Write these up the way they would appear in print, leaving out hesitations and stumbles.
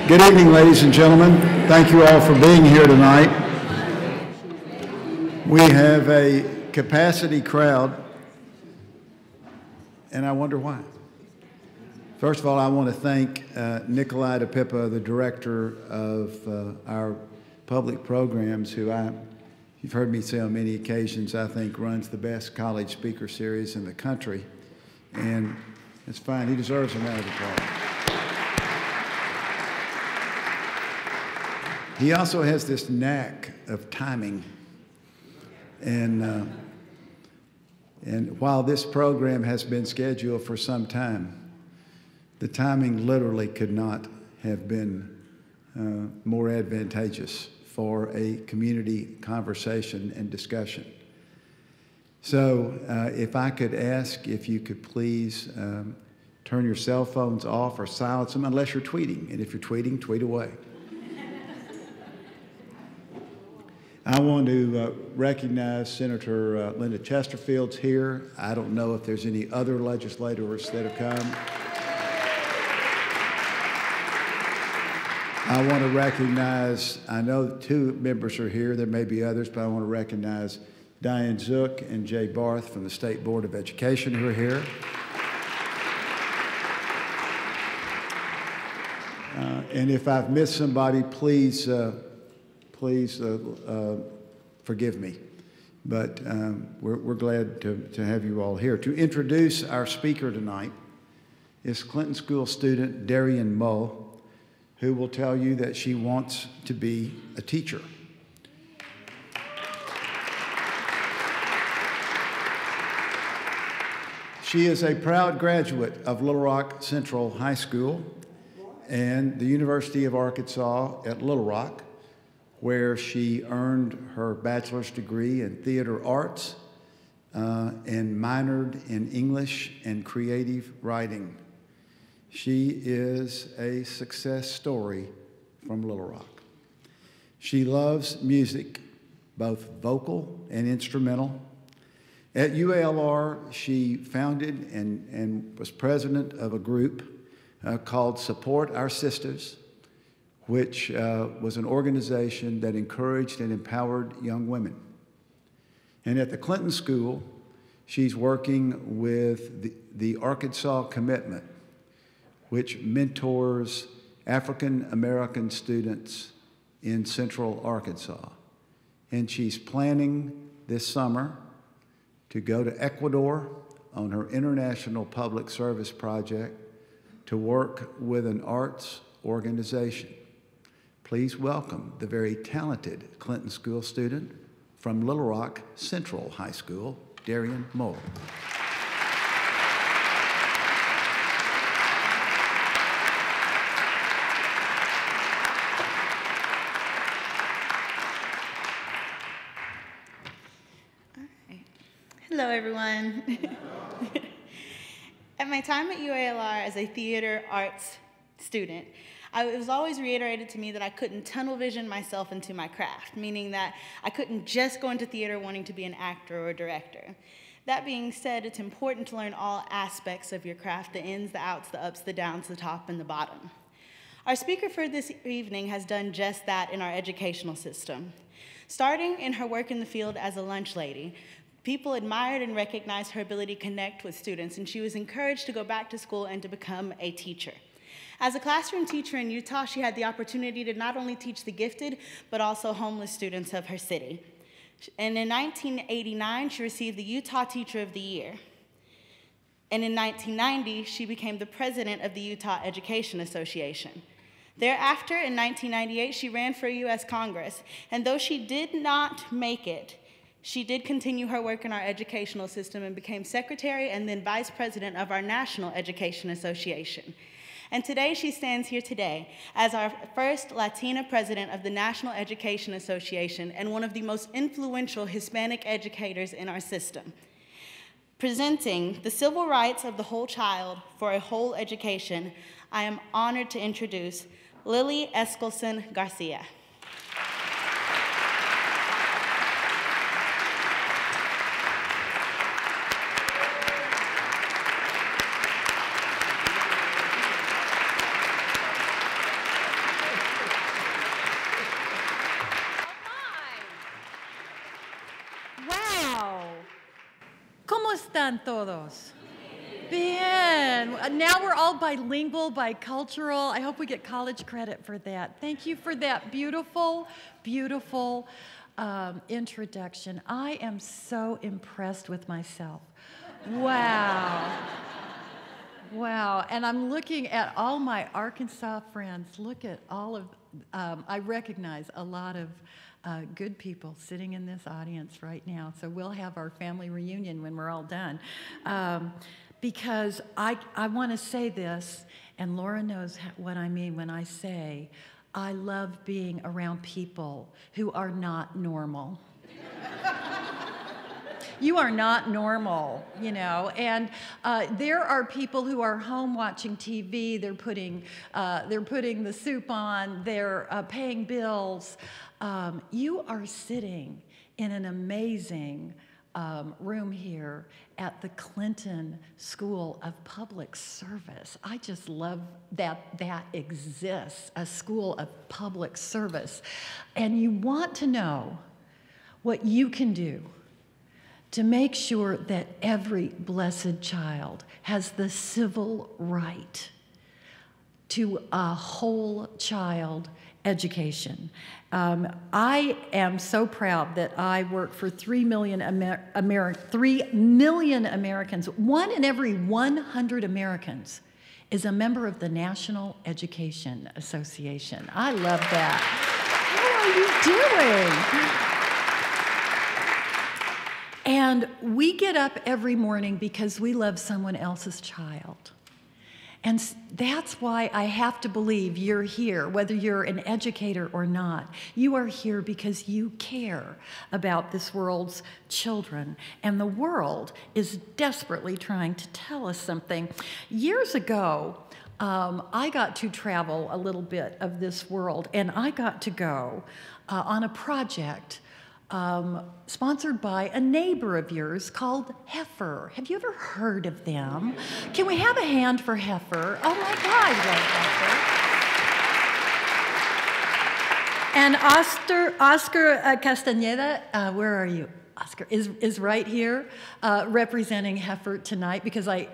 Good evening, ladies and gentlemen. Thank you all for being here tonight. We have a capacity crowd, and I wonder why. First of all, I want to thank Nikolai DePippa, the director of our public programs, who you've heard me say on many occasions, I think runs the best college speaker series in the country. And it's fine, he deserves a round of applause. He also has this knack of timing. And while this program has been scheduled for some time, the timing literally could not have been more advantageous for a community conversation and discussion. So if I could ask if you could please turn your cell phones off or silence them unless you're tweeting. And if you're tweeting, tweet away. I want to recognize Senator Linda Chesterfield's here. I don't know if there's any other legislators that have come. I want to recognize, I know 2 members are here, there may be others, but I want to recognize Diane Zook and Jay Barth from the State Board of Education who are here. And if I've missed somebody, please forgive me. But we're glad to have you all here. To introduce our speaker tonight is Clinton School student Darian Mull, who will tell you that she wants to be a teacher. She is a proud graduate of Little Rock Central High School and the University of Arkansas at Little Rock, where she earned her bachelor's degree in theater arts and minored in English and creative writing. She is a success story from Little Rock. She loves music, both vocal and instrumental. At UALR, she founded and was president of a group called Support Our Sisters, which was an organization that encouraged and empowered young women. And at the Clinton School, she's working with the Arkansas Commitment, which mentors African American students in Central Arkansas. And she's planning this summer to go to Ecuador on her International Public Service Project to work with an arts organization. Please welcome the very talented Clinton School student from Little Rock Central High School, Darian Mull. Hello, everyone. At my time at UALR as a theater arts student, it was always reiterated to me that I couldn't tunnel vision myself into my craft, meaning that I couldn't just go into theater wanting to be an actor or a director. That being said, it's important to learn all aspects of your craft, the ins, the outs, the ups, the downs, the top, and the bottom. Our speaker for this evening has done just that in our educational system. Starting in her work in the field as a lunch lady, people admired and recognized her ability to connect with students, and she was encouraged to go back to school and to become a teacher. As a classroom teacher in Utah, she had the opportunity to not only teach the gifted, but also homeless students of her city. And in 1989, she received the Utah Teacher of the Year. And in 1990, she became the president of the Utah Education Association. Thereafter, in 1998, she ran for U.S. Congress, and though she did not make it, she did continue her work in our educational system and became secretary and then vice president of our National Education Association. And today she stands here today as our first Latina president of the National Education Association and one of the most influential Hispanic educators in our system. Presenting the civil rights of the whole child for a whole education, I am honored to introduce Lily Eskelsen García. están todos? Bien. Now we're all bilingual, bicultural. I hope we get college credit for that. Thank you for that beautiful, beautiful introduction. I am so impressed with myself. Wow. Wow. And I'm looking at all my Arkansas friends. Look at all of, I recognize a lot of good people sitting in this audience right now. So we'll have our family reunion when we're all done. Because I want to say this, and Laura knows what I mean when I say, I love being around people who are not normal. You are not normal, you know, and there are people who are home watching TV, they're putting the soup on, they're paying bills. You are sitting in an amazing room here at the Clinton School of Public Service. I just love that that exists, a school of public service. And you want to know what you can do to make sure that every blessed child has the civil right to a whole child education. I am so proud that I work for 3 million Americans. 1 in every 100 Americans is a member of the National Education Association. I love that. How are you doing? And we get up every morning because we love someone else's child. And that's why I have to believe you're here, whether you're an educator or not. You are here because you care about this world's children. And the world is desperately trying to tell us something. Years ago, I got to travel a little bit of this world, and I got to go on a project sponsored by a neighbor of yours called Heifer. Have you ever heard of them? Can we have a hand for Heifer? Oh my God, I love Heifer. And Oscar Castañeda, where are you? Oscar is right here representing Heifer tonight, because I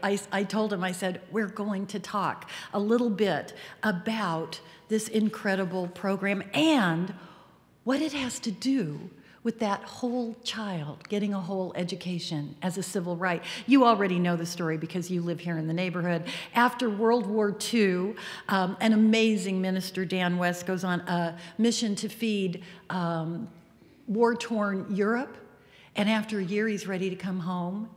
told him, I said, we're going to talk a little bit about this incredible program and what it has to do with that whole child getting a whole education as a civil right. You already know the story because you live here in the neighborhood. After World War II, an amazing minister, Dan West, goes on a mission to feed war-torn Europe. And after a year, he's ready to come home.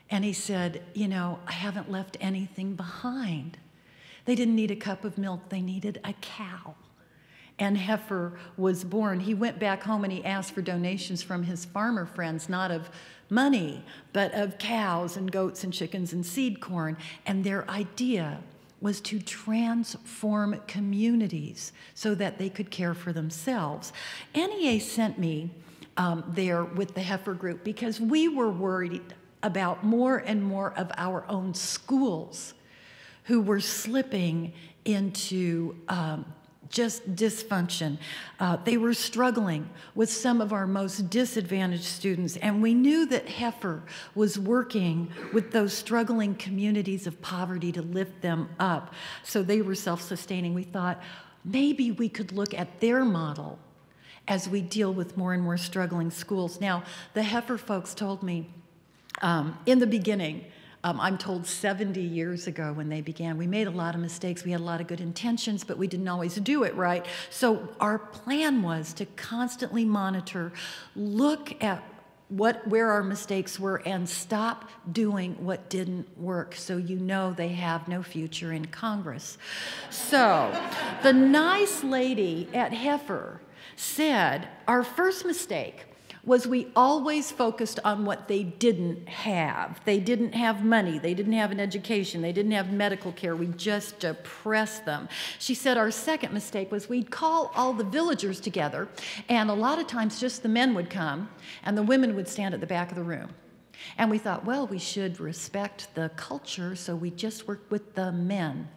And he said, you know, I haven't left anything behind. They didn't need a cup of milk, they needed a cow. And Heifer was born. He went back home and he asked for donations from his farmer friends, not of money, but of cows and goats and chickens and seed corn. And their idea was to transform communities so that they could care for themselves. NEA sent me there with the Heifer group because we were worried about more and more of our own schools who were slipping into just dysfunction. They were struggling with some of our most disadvantaged students, and we knew that Heifer was working with those struggling communities of poverty to lift them up so they were self-sustaining. We thought maybe we could look at their model as we deal with more and more struggling schools. Now, the Heifer folks told me in the beginning, I'm told 70 years ago when they began, we made a lot of mistakes. We had a lot of good intentions, but we didn't always do it right. So our plan was to constantly monitor, look at where our mistakes were, and stop doing what didn't work, so you know they have no future in Congress. So the nice lady at Heifer said, our first mistake was we always focused on what they didn't have. They didn't have money, they didn't have an education, they didn't have medical care, we just oppressed them. She said our second mistake was we'd call all the villagers together, and a lot of times just the men would come, and the women would stand at the back of the room. And we thought, well, we should respect the culture, so we just worked with the men.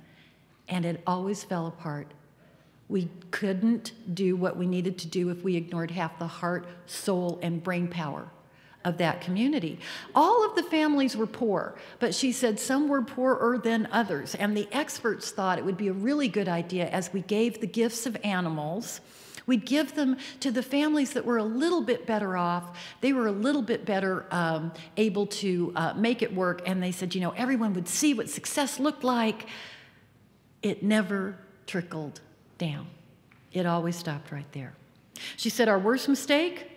And it always fell apart. We couldn't do what we needed to do if we ignored half the heart, soul, and brain power of that community. All of the families were poor, but she said some were poorer than others. And the experts thought it would be a really good idea, as we gave the gifts of animals, we'd give them to the families that were a little bit better off. They were a little bit better able to make it work. And they said, you know, everyone would see what success looked like. It never trickled down. It always stopped right there. She said, our worst mistake,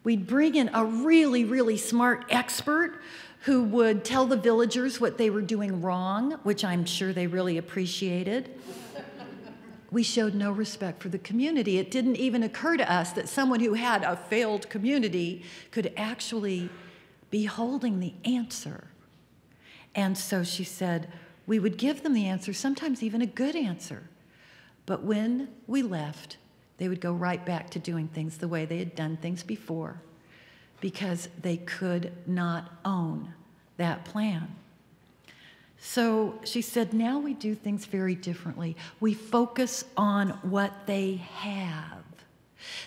we'd bring in a really, really smart expert who would tell the villagers what they were doing wrong, which I'm sure they really appreciated. We showed no respect for the community. It didn't even occur to us that someone who had a failed community could actually be holding the answer. And so she said, we would give them the answer, sometimes even a good answer. But when we left, they would go right back to doing things the way they had done things before, because they could not own that plan. So she said, now we do things very differently. We focus on what they have.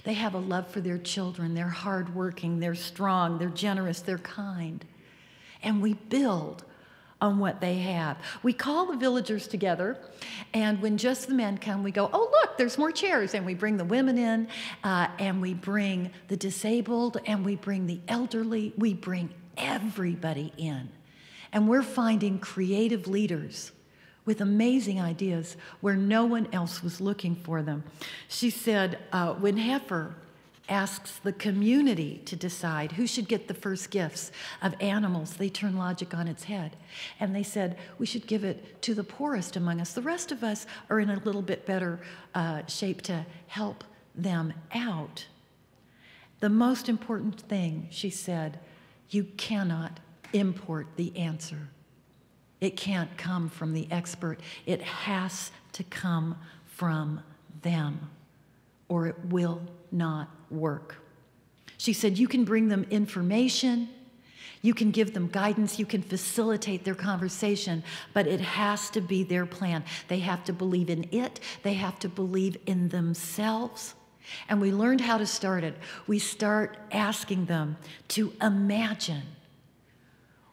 They have a love for their children. They're hardworking, they're strong, they're generous, they're kind. And we build on what they have. We call the villagers together, and when just the men come, we go, oh, look, there's more chairs. And we bring the women in, and we bring the disabled, and we bring the elderly. We bring everybody in. And we're finding creative leaders with amazing ideas where no one else was looking for them. She said, when Heifer asks the community to decide who should get the first gifts of animals, they turn logic on its head. And they said, we should give it to the poorest among us. The rest of us are in a little bit better shape to help them out. The most important thing, she said, you cannot import the answer. It can't come from the expert. It has to come from them, or it will not work. She said, you can bring them information, you can give them guidance, you can facilitate their conversation, but it has to be their plan. They have to believe in it. They have to believe in themselves. And we learned how to start it. We start asking them to imagine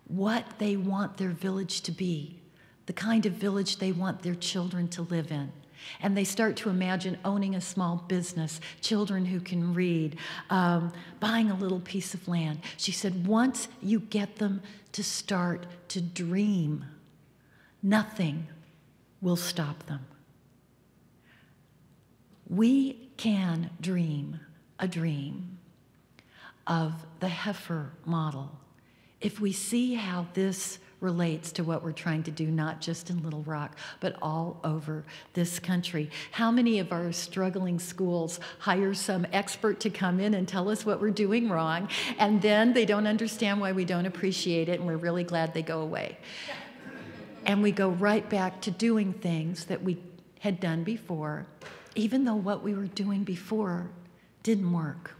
what they want their village to be, the kind of village they want their children to live in. And they start to imagine owning a small business, children who can read, buying a little piece of land. She said, once you get them to start to dream, nothing will stop them. We can dream a dream of the Heifer model if we see how this relates to what we're trying to do, not just in Little Rock, but all over this country. How many of our struggling schools hire some expert to come in and tell us what we're doing wrong, and then they don't understand why we don't appreciate it, and we're really glad they go away? And we go right back to doing things that we had done before, even though what we were doing before didn't work.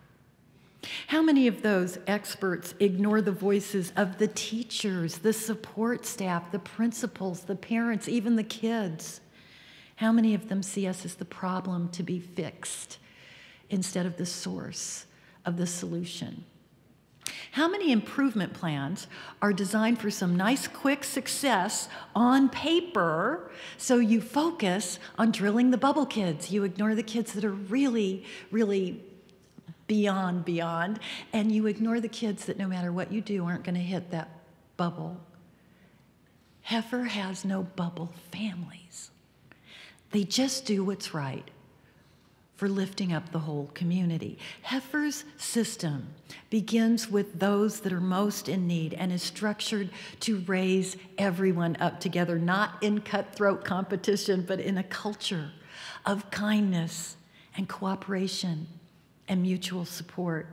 How many of those experts ignore the voices of the teachers, the support staff, the principals, the parents, even the kids? How many of them see us as the problem to be fixed instead of the source of the solution? How many improvement plans are designed for some nice, quick success on paper, so you focus on drilling the bubble kids? You ignore the kids that are really, really beyond, and you ignore the kids that no matter what you do aren't going to hit that bubble. Heifer has no bubble families. They just do what's right for lifting up the whole community. Heifer's system begins with those that are most in need and is structured to raise everyone up together, not in cutthroat competition, but in a culture of kindness and cooperation and mutual support.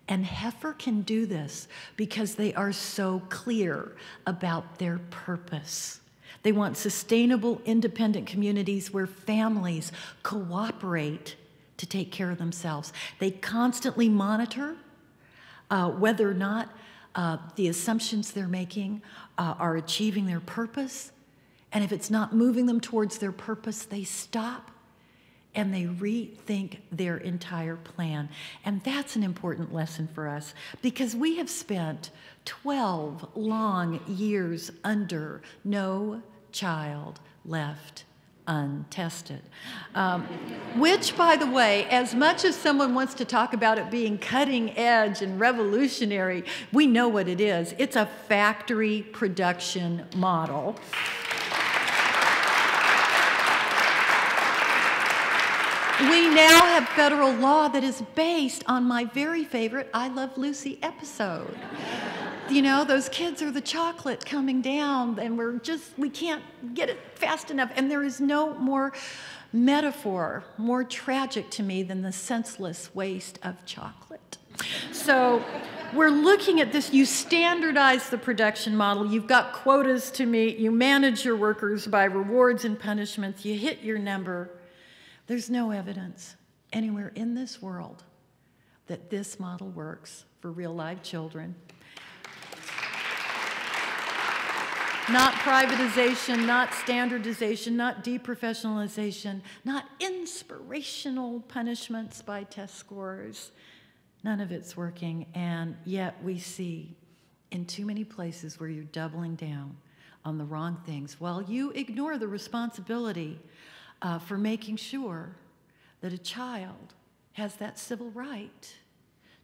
And Heifer can do this because they are so clear about their purpose. They want sustainable, independent communities where families cooperate to take care of themselves. They constantly monitor whether or not the assumptions they're making are achieving their purpose. And if it's not moving them towards their purpose, they stop and they rethink their entire plan. And that's an important lesson for us, because we have spent 12 long years under No Child Left Untested. Which, by the way, as much as someone wants to talk about it being cutting edge and revolutionary, we know what it is. It's a factory production model. We now have federal law that is based on my very favorite I Love Lucy episode. You know, those kids are the chocolate coming down, and we can't get it fast enough. And there is no more metaphor, more tragic to me than the senseless waste of chocolate. So we're looking at this. You standardize the production model. You've got quotas to meet. You manage your workers by rewards and punishments. You hit your number. There's no evidence anywhere in this world that this model works for real live children. Not privatization, not standardization, not deprofessionalization, not inspirational punishments by test scores. None of it's working, and yet we see in too many places where you're doubling down on the wrong things while you ignore the responsibility for making sure that a child has that civil right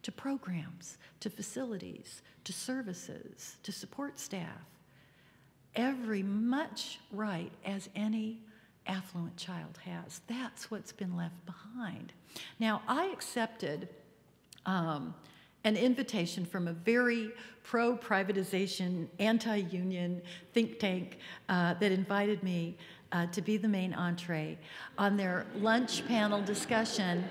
to programs, to facilities, to services, to support staff. Every much right as any affluent child has. That's what's been left behind. Now, I accepted an invitation from a very pro-privatization, anti-union think tank that invited me to be the main entree on their lunch panel discussion,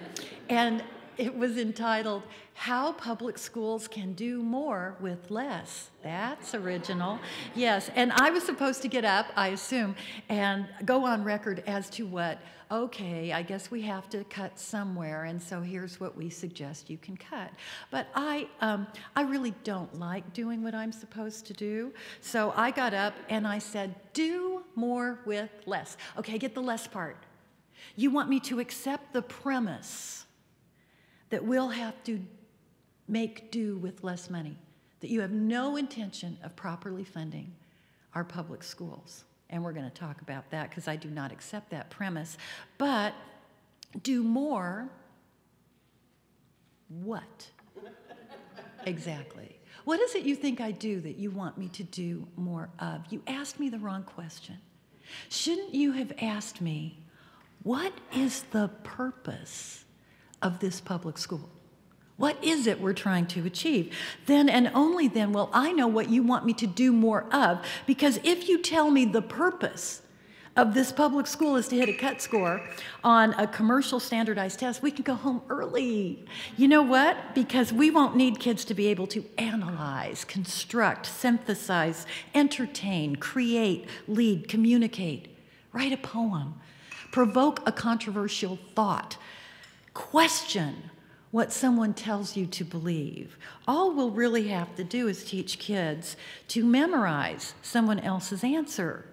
and it was entitled, How Public Schools Can Do More with Less. That's original. Yes, and I was supposed to get up, I assume, and go on record as to what, okay, I guess we have to cut somewhere, and so here's what we suggest you can cut. But I really don't like doing what I'm supposed to do, so I got up and I said, do more with less. Okay, get the less part. You want me to accept the premise that we'll have to make do with less money, that you have no intention of properly funding our public schools. And we're going to talk about that because I do not accept that premise. But do more, what? Exactly. What is it you think I do that you want me to do more of? You asked me the wrong question. Shouldn't you have asked me, what is the purpose of this public school? What is it we're trying to achieve? Then and only then will I know what you want me to do more of, because if you tell me the purpose of this public school is to hit a cut score on a commercial standardized test, we can go home early. You know what? Because we won't need kids to be able to analyze, construct, synthesize, entertain, create, lead, communicate, write a poem, provoke a controversial thought, question what someone tells you to believe. All we'll really have to do is teach kids to memorize someone else's answer.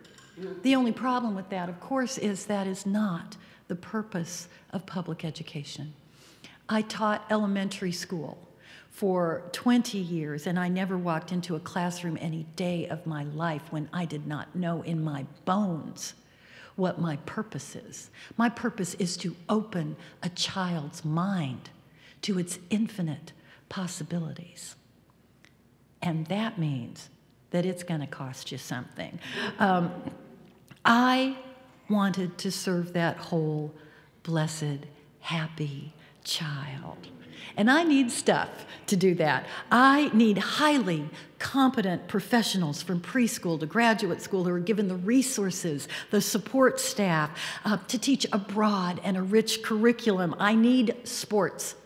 The only problem with that, of course, is that is not the purpose of public education. I taught elementary school for 20 years, and I never walked into a classroom any day of my life when I did not know in my bones what my purpose is. My purpose is to open a child's mind to its infinite possibilities. And that means that it's going to cost you something. I wanted to serve that whole, blessed, happy child. And I need stuff to do that. I need highly competent professionals from preschool to graduate school who are given the resources, the support staff to teach a broad and a rich curriculum. I need sports.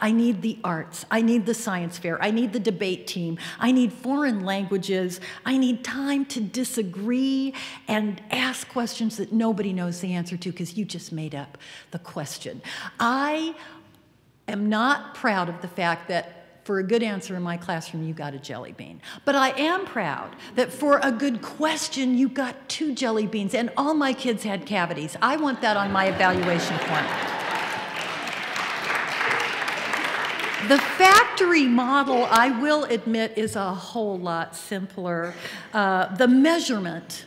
I need the arts. I need the science fair. I need the debate team. I need foreign languages. I need time to disagree and ask questions that nobody knows the answer to because you just made up the question. I am not proud of the fact that for a good answer in my classroom, you got a jelly bean. But I am proud that for a good question, you got 2 jelly beans, and all my kids had cavities. I want that on my evaluation form. The factory model, I will admit, is a whole lot simpler. The measurement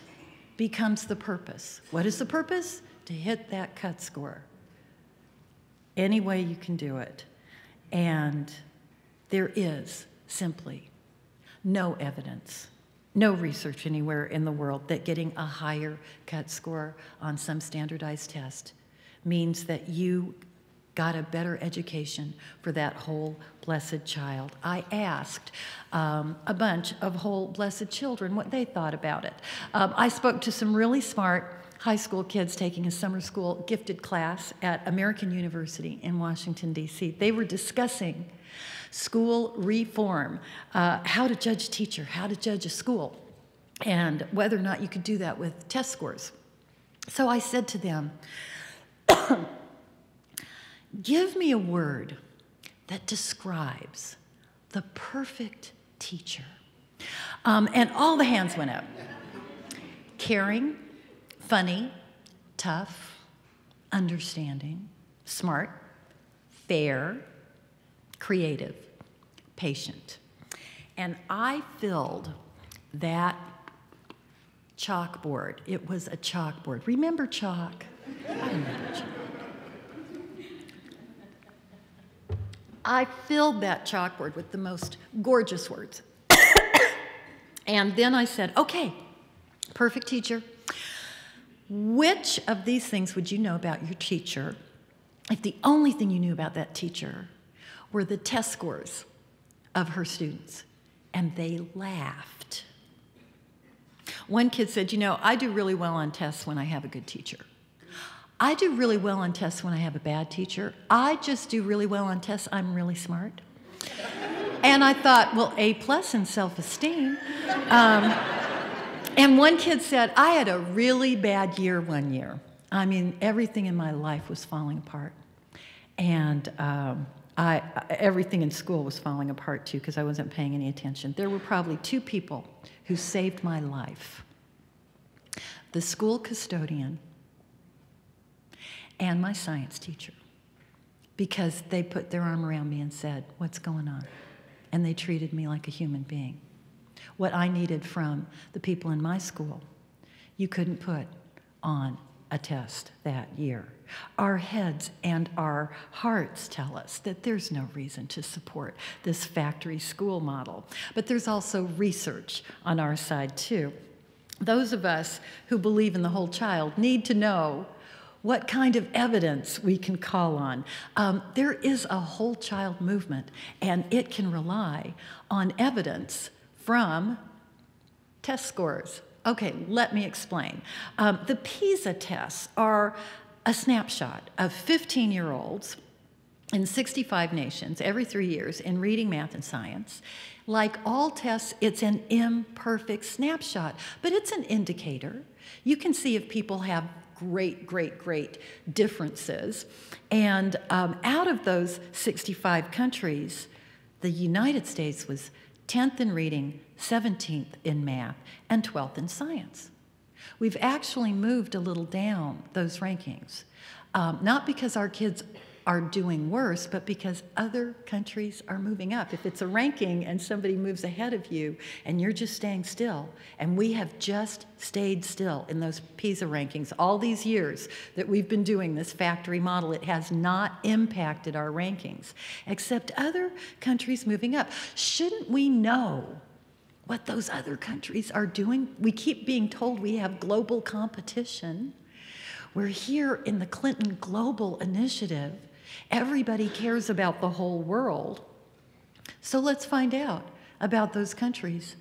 becomes the purpose. What is the purpose? To hit that cut score. Any way you can do it. And there is simply no evidence, no research anywhere in the world that getting a higher cut score on some standardized test means that you got a better education for that whole blessed child. I asked a bunch of whole blessed children what they thought about it. I spoke to some really smart high school kids taking a summer school gifted class at American University in Washington, D.C. They were discussing school reform, how to judge a teacher, how to judge a school, and whether or not you could do that with test scores. So I said to them, give me a word that describes the perfect teacher. And all the hands went up. Caring, funny, tough, understanding, smart, fair, creative, patient. And I filled that chalkboard. It was a chalkboard. Remember chalk? I remember chalk. I filled that chalkboard with the most gorgeous words. And then I said, okay, perfect teacher, which of these things would you know about your teacher if the only thing you knew about that teacher were the test scores of her students? And they laughed. One kid said, you know, I do really well on tests when I have a good teacher. I do really well on tests when I have a bad teacher. I just do really well on tests. I'm really smart. And I thought, well, A+ in self-esteem. And one kid said, I had a really bad year one year. I mean, everything in my life was falling apart. And everything in school was falling apart, too, because I wasn't paying any attention. There were probably 2 people who saved my life. The school custodian and my science teacher, because they put their arm around me and said, what's going on? And they treated me like a human being. What I needed from the people in my school, you couldn't put on a test that year. Our heads and our hearts tell us that there's no reason to support this factory school model. But there's also research on our side, too. Those of us who believe in the whole child need to know what kind of evidence we can call on. There is a whole child movement, and it can rely on evidence from test scores. Okay, let me explain. The PISA tests are a snapshot of 15-year-olds in 65 nations every 3 years in reading, math, and science. Like all tests, it's an imperfect snapshot, but it's an indicator. You can see if people have great differences. And out of those 65 countries, the United States was 10th in reading, 17th in math, and 12th in science. We've actually moved a little down those rankings, not because our kids are doing worse, but because other countries are moving up. If it's a ranking and somebody moves ahead of you and you're just staying still, and we have just stayed still in those PISA rankings all these years that we've been doing this factory model, it has not impacted our rankings, except other countries moving up. Shouldn't we know what those other countries are doing? We keep being told we have global competition. We're here in the Clinton Global Initiative. Everybody cares about the whole world. So let's find out about those countries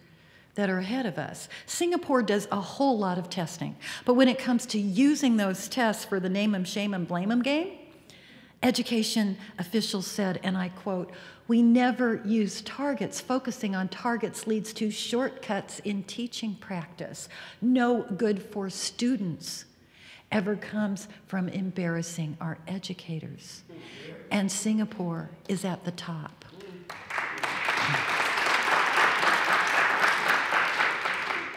that are ahead of us. Singapore does a whole lot of testing, but when it comes to using those tests for the name 'em, shame 'em, blame 'em game, education officials said, and I quote, "We never use targets. Focusing on targets leads to shortcuts in teaching practice. No good for students ever comes from embarrassing our educators." And Singapore is at the top.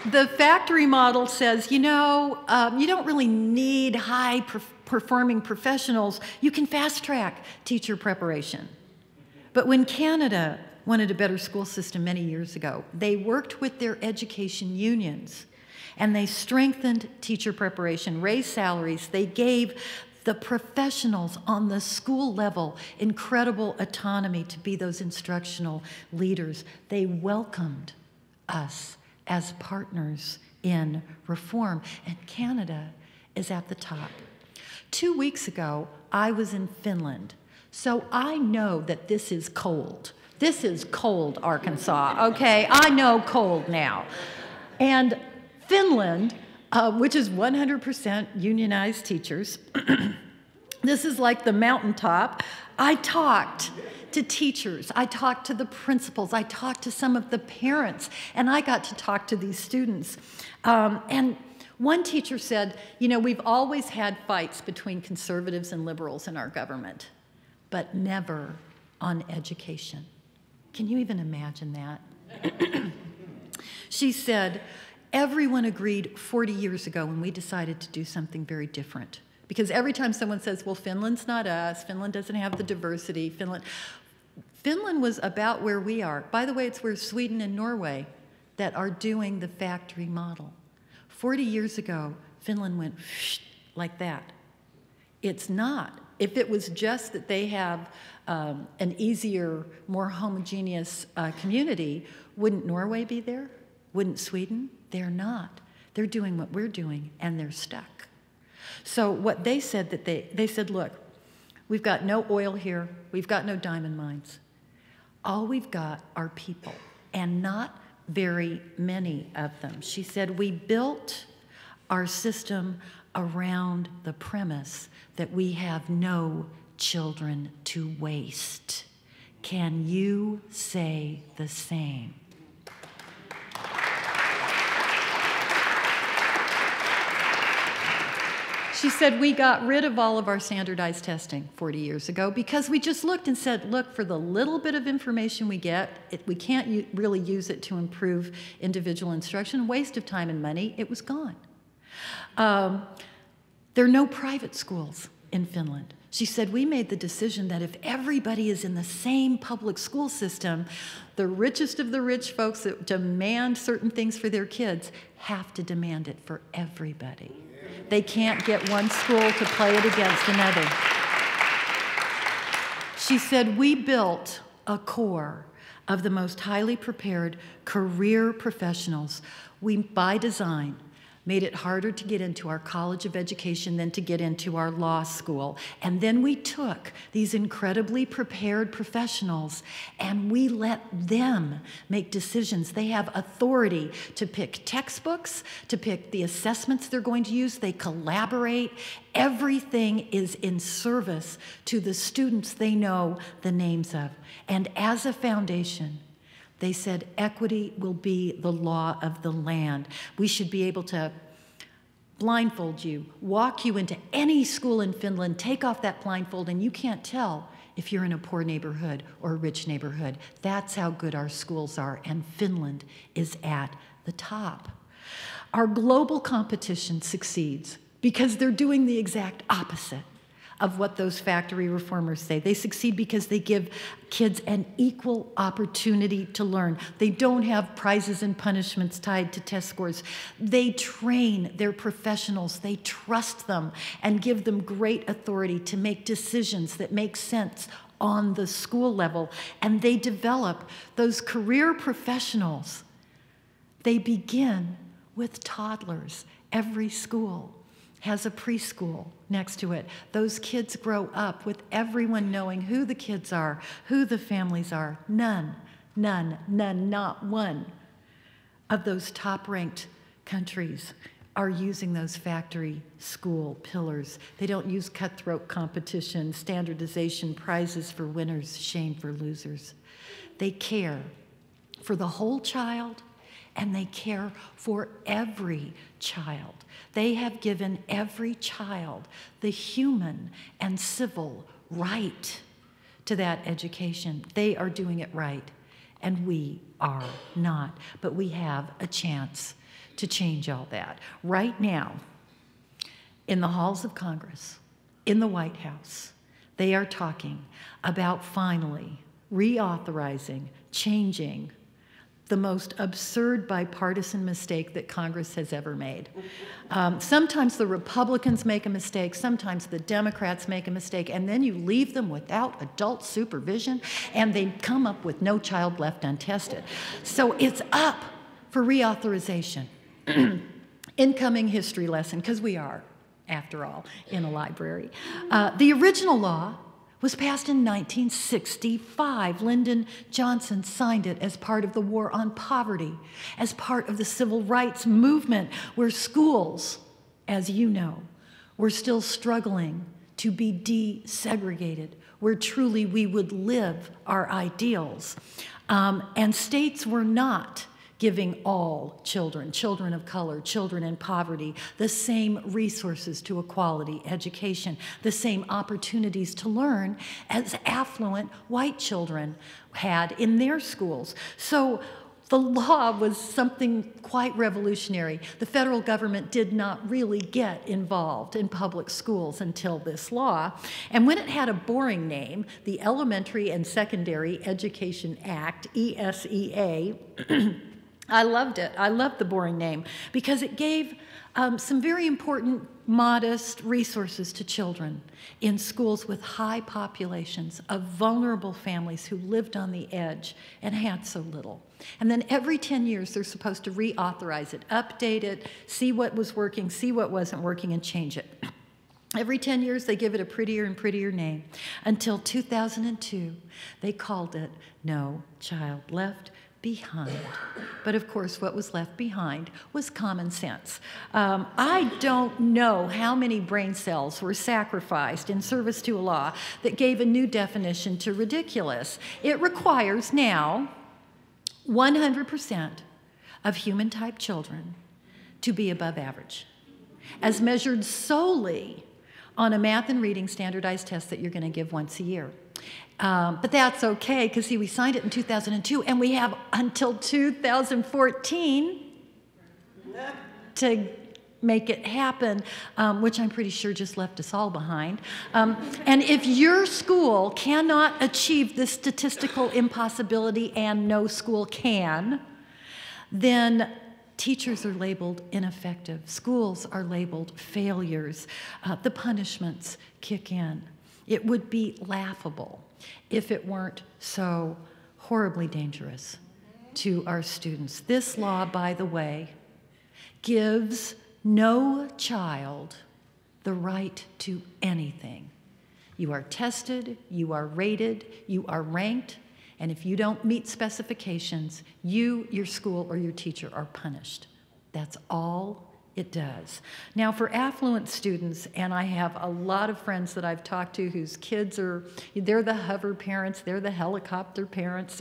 The factory model says, you don't really need high-performing professionals. You can fast-track teacher preparation. But when Canada wanted a better school system many years ago, they worked with their education unions, and they strengthened teacher preparation, raised salaries. They gave the professionals on the school level incredible autonomy to be those instructional leaders. They welcomed us as partners in reform, and Canada is at the top. 2 weeks ago, I was in Finland, so I know that this is cold. This is cold, Arkansas, okay? I know cold now. And Finland, which is 100% unionized teachers, this is like the mountaintop. I talked to teachers, I talked to the principals, I talked to some of the parents, and I got to talk to these students. And one teacher said, we've always had fights between conservatives and liberals in our government, but never on education. Can you even imagine that? She said, everyone agreed 40 years ago when we decided to do something very different. Because every time someone says, well, Finland's not us, Finland doesn't have the diversity, Finland was about where we are. By the way, it's where Sweden and Norway that are doing the factory model. 40 years ago, Finland went like that. It's not. If it was just that they have an easier, more homogeneous community, wouldn't Norway be there? Wouldn't Sweden? They're not. They're doing what we're doing, and they're stuck. So what they said, they said, look, we've got no oil here. We've got no diamond mines. All we've got are people, and not very many of them. She said, we built our system around the premise that we have no children to waste. Can you say the same? She said, we got rid of all of our standardized testing 40 years ago because we just looked and said, look, for the little bit of information we get, we can't really use it to improve individual instruction. Waste of time and money, it was gone. There are no private schools in Finland. She said, we made the decision that if everybody is in the same public school system, the richest of the rich folks that demand certain things for their kids have to demand it for everybody. They can't get one school to play it against another. She said, we built a core of the most highly prepared career professionals. We, by design, made it harder to get into our college of education than to get into our law school. And then we took these incredibly prepared professionals and we let them make decisions. They have authority to pick textbooks, to pick the assessments they're going to use. They collaborate. Everything is in service to the students they know the names of. And as a foundation, they said equity will be the law of the land. We should be able to blindfold you, walk you into any school in Finland, take off that blindfold, and you can't tell if you're in a poor neighborhood or a rich neighborhood. That's how good our schools are, and Finland is at the top. Our global competition succeeds because they're doing the exact opposite of what those factory reformers say. They succeed because they give kids an equal opportunity to learn. They don't have prizes and punishments tied to test scores. They train their professionals. They trust them and give them great authority to make decisions that make sense on the school level. And they develop those career professionals. They begin with toddlers. Every school has a preschool next to it. Those kids grow up with everyone knowing who the kids are, who the families are. None, not one of those top-ranked countries are using those factory school pillars. They don't use cutthroat competition, standardization, prizes for winners, shame for losers. They care for the whole child, and they care for every child. They have given every child the human and civil right to that education. They are doing it right, and we are not. But we have a chance to change all that. Right now, in the halls of Congress, in the White House, they are talking about finally reauthorizing, changing the most absurd bipartisan mistake that Congress has ever made. Sometimes the Republicans make a mistake, sometimes the Democrats make a mistake, and then you leave them without adult supervision, and they come up with No Child Left Untested. So it's up for reauthorization. Incoming history lesson, because we are, after all, in a library. The original law was passed in 1965. Lyndon Johnson signed it as part of the War on Poverty, as part of the Civil Rights Movement, where schools, as you know, were still struggling to be desegregated, where truly we would live our ideals. And states were not giving all children, children of color, children in poverty, the same resources to a quality education, the same opportunities to learn as affluent white children had in their schools. So the law was something quite revolutionary. The federal government did not really get involved in public schools until this law. And when it had a boring name, the Elementary and Secondary Education Act, ESEA, I loved it. I loved the boring name because it gave some very important, modest resources to children in schools with high populations of vulnerable families who lived on the edge and had so little. And then every 10 years, they're supposed to reauthorize it, update it, see what was working, see what wasn't working, and change it. Every 10 years, they give it a prettier and prettier name. Until 2002, they called it No Child Left Behind. But of course, what was left behind was common sense. I don't know how many brain cells were sacrificed in service to a law that gave a new definition to ridiculous. It requires now 100% of human-type children to be above average, as measured solely on a math and reading standardized test that you're going to give once a year. But that's okay, because see, we signed it in 2002, and we have until 2014 to make it happen, which I'm pretty sure just left us all behind. And if your school cannot achieve this statistical impossibility, and no school can, then teachers are labeled ineffective. Schools are labeled failures. The punishments kick in. It would be laughable if it weren't so horribly dangerous to our students. This law, by the way, gives no child the right to anything. You are tested, you are rated, you are ranked, and if you don't meet specifications, you, your school, or your teacher are punished. That's all it does. Now, for affluent students, and I have a lot of friends that I've talked to whose kids are, they're the hover parents, they're the helicopter parents.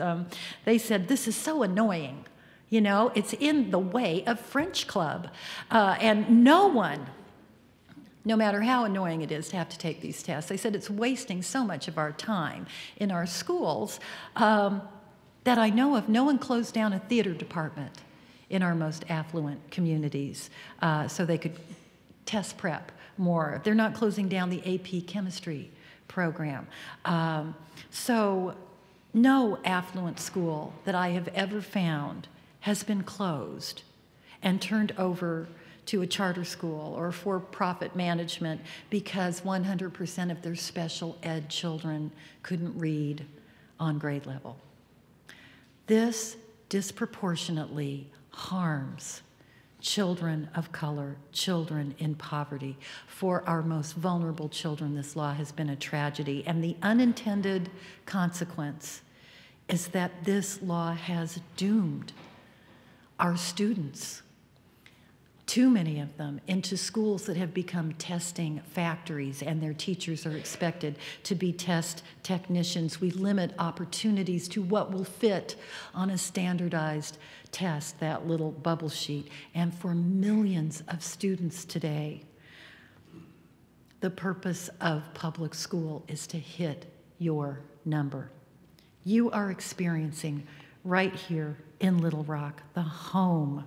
They said, this is so annoying. You know, it's in the way of French Club. And no one, no matter how annoying it is to have to take these tests, they said it's wasting so much of our time in our schools that I know of. No one closed down a theater department in our most affluent communities so they could test prep more. They're not closing down the AP chemistry program. So no affluent school that I have ever found has been closed and turned over to a charter school or for-profit management because 100% of their special ed children couldn't read on grade level. This disproportionately harms children of color, children in poverty. For our most vulnerable children, this law has been a tragedy. And the unintended consequence is that this law has doomed our students, too many of them, into schools that have become testing factories, and their teachers are expected to be test technicians. We limit opportunities to what will fit on a standardized test, that little bubble sheet. And for millions of students today, the purpose of public school is to hit your number. You are experiencing right here in Little Rock the home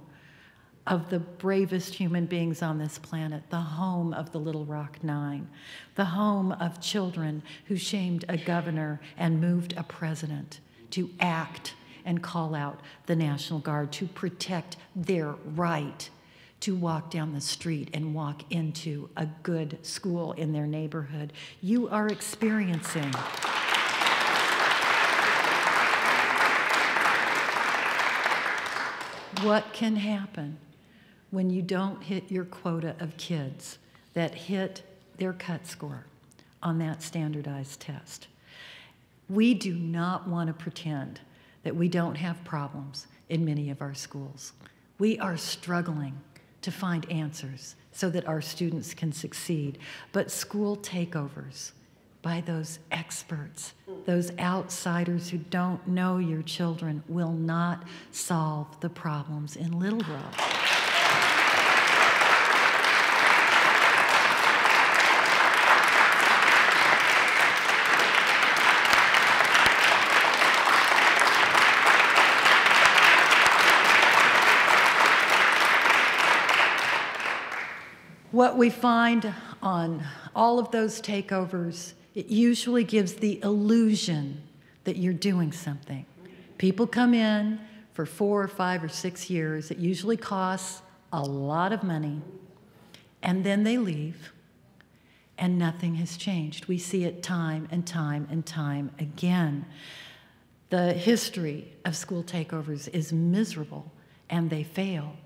of the bravest human beings on this planet, the home of the Little Rock Nine, the home of children who shamed a governor and moved a president to act and call out the National Guard to protect their right to walk down the street and walk into a good school in their neighborhood. You are experiencing what can happen when you don't hit your quota of kids that hit their cut score on that standardized test. We do not want to pretend that we don't have problems in many of our schools. We are struggling to find answers so that our students can succeed. But school takeovers by those experts, those outsiders who don't know your children, will not solve the problems in Little Rock. What we find on all of those takeovers, it usually gives the illusion that you're doing something. People come in for 4 or 5 or 6 years. It usually costs a lot of money, and then they leave, and nothing has changed. We see it time and time and time again. The history of school takeovers is miserable, and they fail.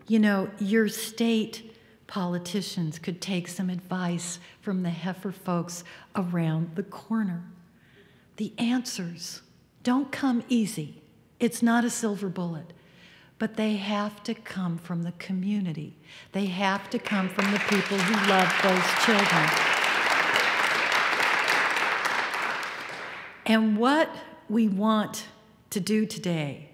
You know, your state politicians could take some advice from the heifer folks around the corner. The answers don't come easy. It's not a silver bullet, but they have to come from the community. They have to come from the people who love those children. And what we want to do today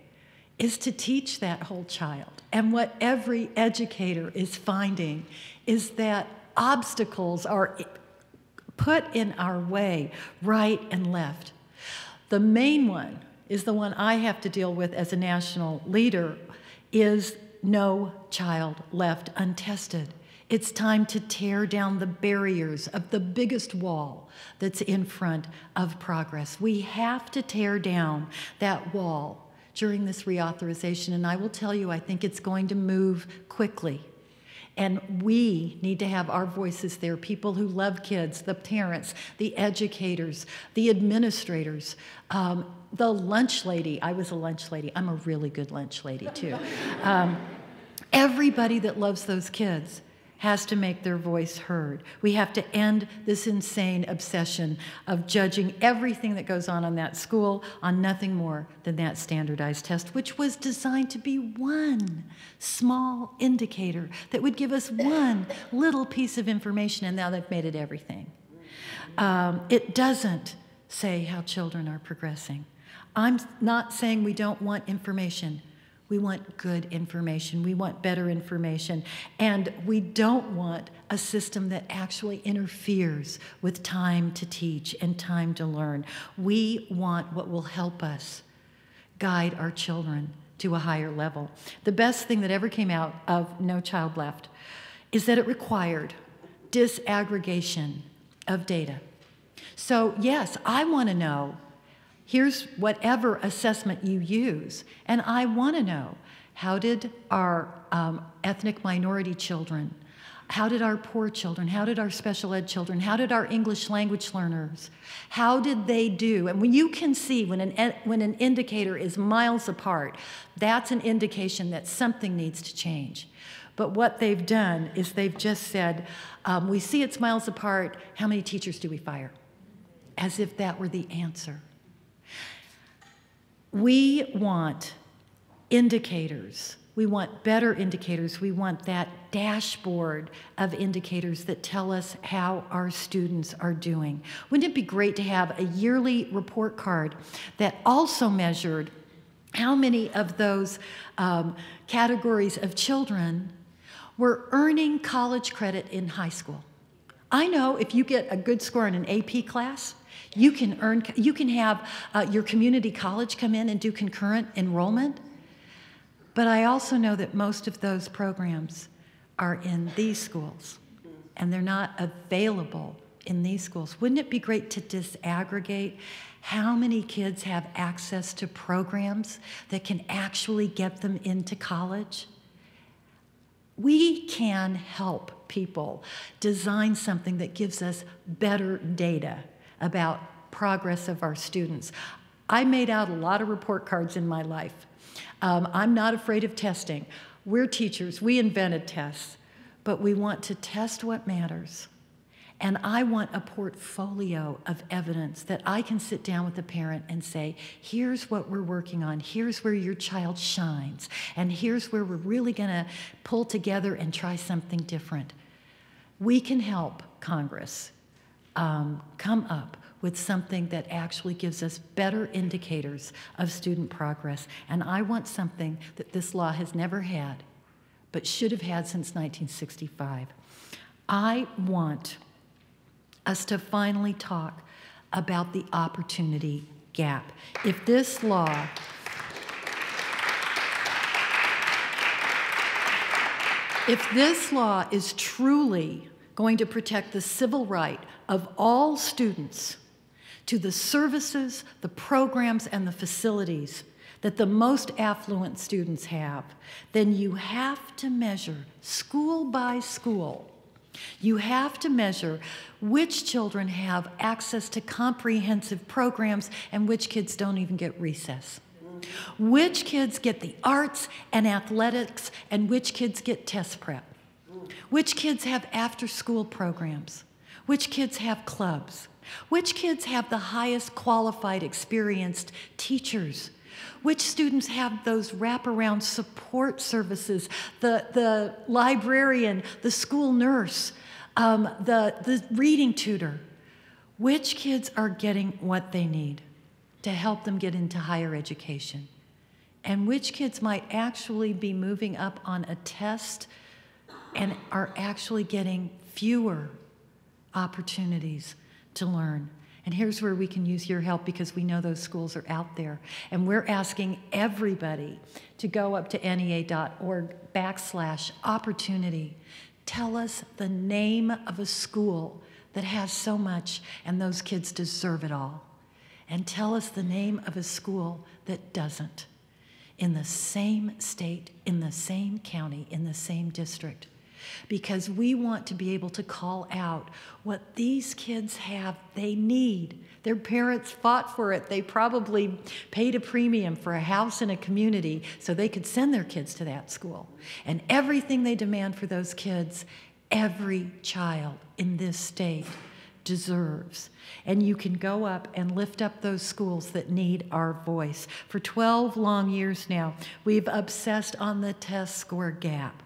is to teach that whole child. And what every educator is finding is that obstacles are put in our way, right and left. The main one is the one I have to deal with as a national leader, is no child left untested. It's time to tear down the barriers of the biggest wall that's in front of progress. We have to tear down that wall during this reauthorization, and I will tell you, I think it's going to move quickly. And we need to have our voices there, people who love kids, the parents, the educators, the administrators, the lunch lady. I was a lunch lady. I'm a really good lunch lady, too. Everybody that loves those kids has to make their voice heard. We have to end this insane obsession of judging everything that goes on that school on nothing more than that standardized test, which was designed to be one small indicator that would give us one little piece of information, and now they've made it everything. It doesn't say how children are progressing. I'm not saying we don't want information. We want good information. We want better information. And we don't want a system that actually interferes with time to teach and time to learn. We want what will help us guide our children to a higher level. The best thing that ever came out of No Child Left is that it required disaggregation of data. So yes, I want to know, here's whatever assessment you use, and I want to know, how did our ethnic minority children, how did our poor children, how did our special ed children, how did our English language learners, how did they do? And when you can see when an indicator is miles apart, that's an indication that something needs to change. But what they've done is they've just said, we see it's miles apart, how many teachers do we fire? As if that were the answer. We want indicators. We want better indicators. We want that dashboard of indicators that tell us how our students are doing. Wouldn't it be great to have a yearly report card that also measured how many of those categories of children were earning college credit in high school? I know if you get a good score in an AP class, you can have your community college come in and do concurrent enrollment. But I also know that most of those programs are in these schools, and they're not available in these schools. Wouldn't it be great to disaggregate how many kids have access to programs that can actually get them into college? We can help people design something that gives us better data about progress of our students. I made out a lot of report cards in my life. I'm not afraid of testing. We're teachers, we invented tests, but we want to test what matters. And I want a portfolio of evidence that I can sit down with a parent and say, here's what we're working on, here's where your child shines, and here's where we're really gonna pull together and try something different. We can help Congress come up with something that actually gives us better indicators of student progress. And I want something that this law has never had, but should have had since 1965. I want us to finally talk about the opportunity gap. If this law is truly going to protect the civil right of all students to the services, the programs, and the facilities that the most affluent students have, then you have to measure school by school. You have to measure which children have access to comprehensive programs and which kids don't even get recess. Which kids get the arts and athletics and which kids get test prep. Which kids have after-school programs. Which kids have clubs. Which kids have the highest qualified, experienced teachers. Which students have those wraparound support services, the librarian, the school nurse, the reading tutor. Which kids are getting what they need to help them get into higher education? And which kids might actually be moving up on a test and are actually getting fewer opportunities to learn? And here's where we can use your help, because we know those schools are out there. And we're asking everybody to go up to NEA.org/opportunity. Tell us the name of a school that has so much and those kids deserve it all. And tell us the name of a school that doesn't, in the same state, in the same county, in the same district. Because we want to be able to call out what these kids have, they need. Their parents fought for it. They probably paid a premium for a house in a community so they could send their kids to that school. And everything they demand for those kids, every child in this state deserves. And you can go up and lift up those schools that need our voice. For 12 long years now, we've obsessed on the test score gap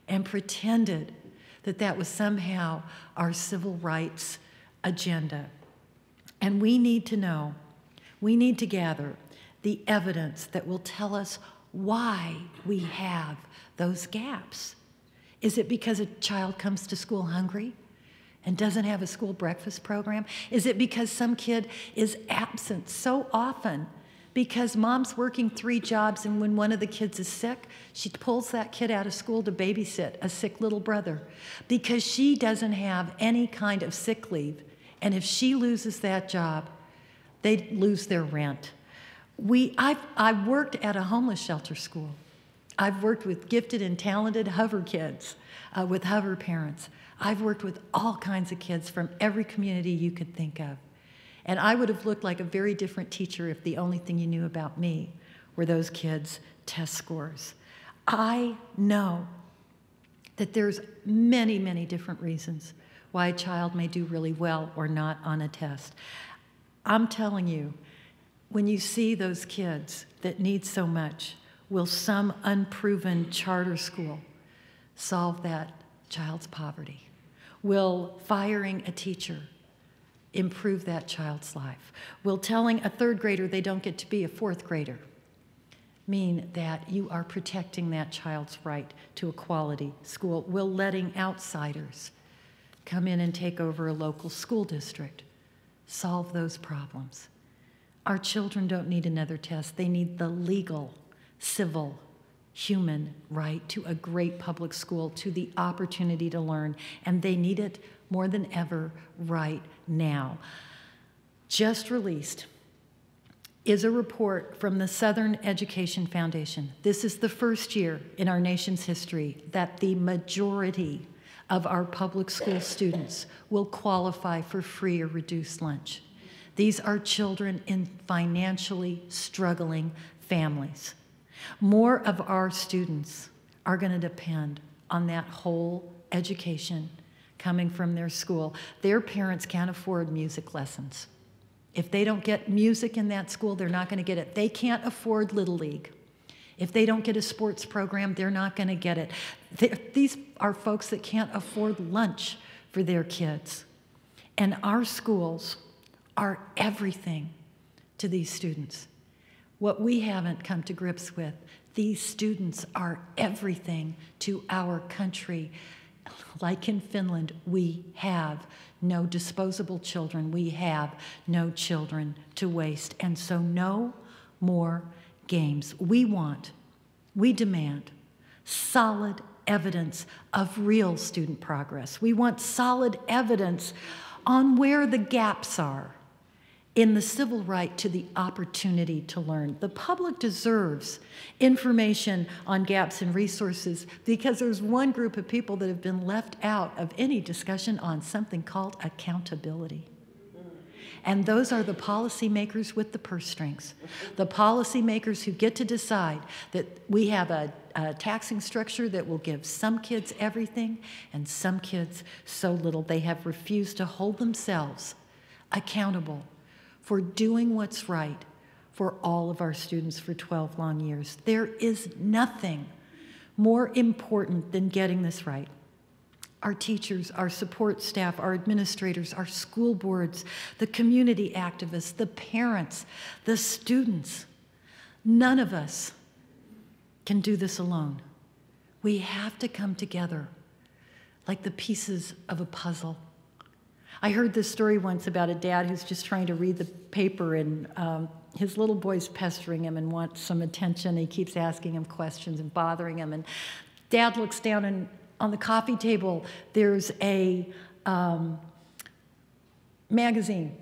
and pretended that that was somehow our civil rights agenda. And we need to know, we need to gather the evidence that will tell us why we have those gaps. Is it because a child comes to school hungry and doesn't have a school breakfast program? Is it because some kid is absent so often because mom's working 3 jobs, and when one of the kids is sick, she pulls that kid out of school to babysit a sick little brother because she doesn't have any kind of sick leave. And if she loses that job, they lose their rent. I've worked at a homeless shelter school. I've worked with gifted and talented hover kids, with hover parents. I've worked with all kinds of kids from every community you could think of. And I would have looked like a very different teacher if the only thing you knew about me were those kids' test scores. I know that there's many, many different reasons why a child may do really well or not on a test. I'm telling you, when you see those kids that need so much, will some unproven charter school solve that child's poverty? Will firing a teacher improve that child's life? Will telling a 3rd grader they don't get to be a 4th grader mean that you are protecting that child's right to a quality school? Will letting outsiders come in and take over a local school district solve those problems? Our children don't need another test. They need the legal, civil human right to a great public school, to the opportunity to learn, and they need it more than ever right now. Just released is a report from the Southern Education Foundation. This is the first year in our nation's history that the majority of our public school students will qualify for free or reduced lunch. These are children in financially struggling families. More of our students are going to depend on that whole education coming from their school. Their parents can't afford music lessons. If they don't get music in that school, they're not going to get it. They can't afford Little League. If they don't get a sports program, they're not going to get it. These are folks that can't afford lunch for their kids. And our schools are everything to these students. What we haven't come to grips with, these students are everything to our country. Like in Finland, we have no disposable children. We have no children to waste. And so no more games. We demand solid evidence of real student progress. We want solid evidence on where the gaps are in the civil right to the opportunity to learn. The public deserves information on gaps in resources because there's one group of people that have been left out of any discussion on something called accountability. And those are the policymakers with the purse strings, the policymakers who get to decide that we have a taxing structure that will give some kids everything and some kids so little. They have refused to hold themselves accountable for doing what's right for all of our students for 12 long years. There is nothing more important than getting this right. Our teachers, our support staff, our administrators, our school boards, the community activists, the parents, the students. None of us can do this alone. We have to come together like the pieces of a puzzle. I heard this story once about a dad who's just trying to read the paper and his little boy's pestering him and wants some attention. He keeps asking him questions and bothering him. And Dad looks down and on the coffee table, there's a magazine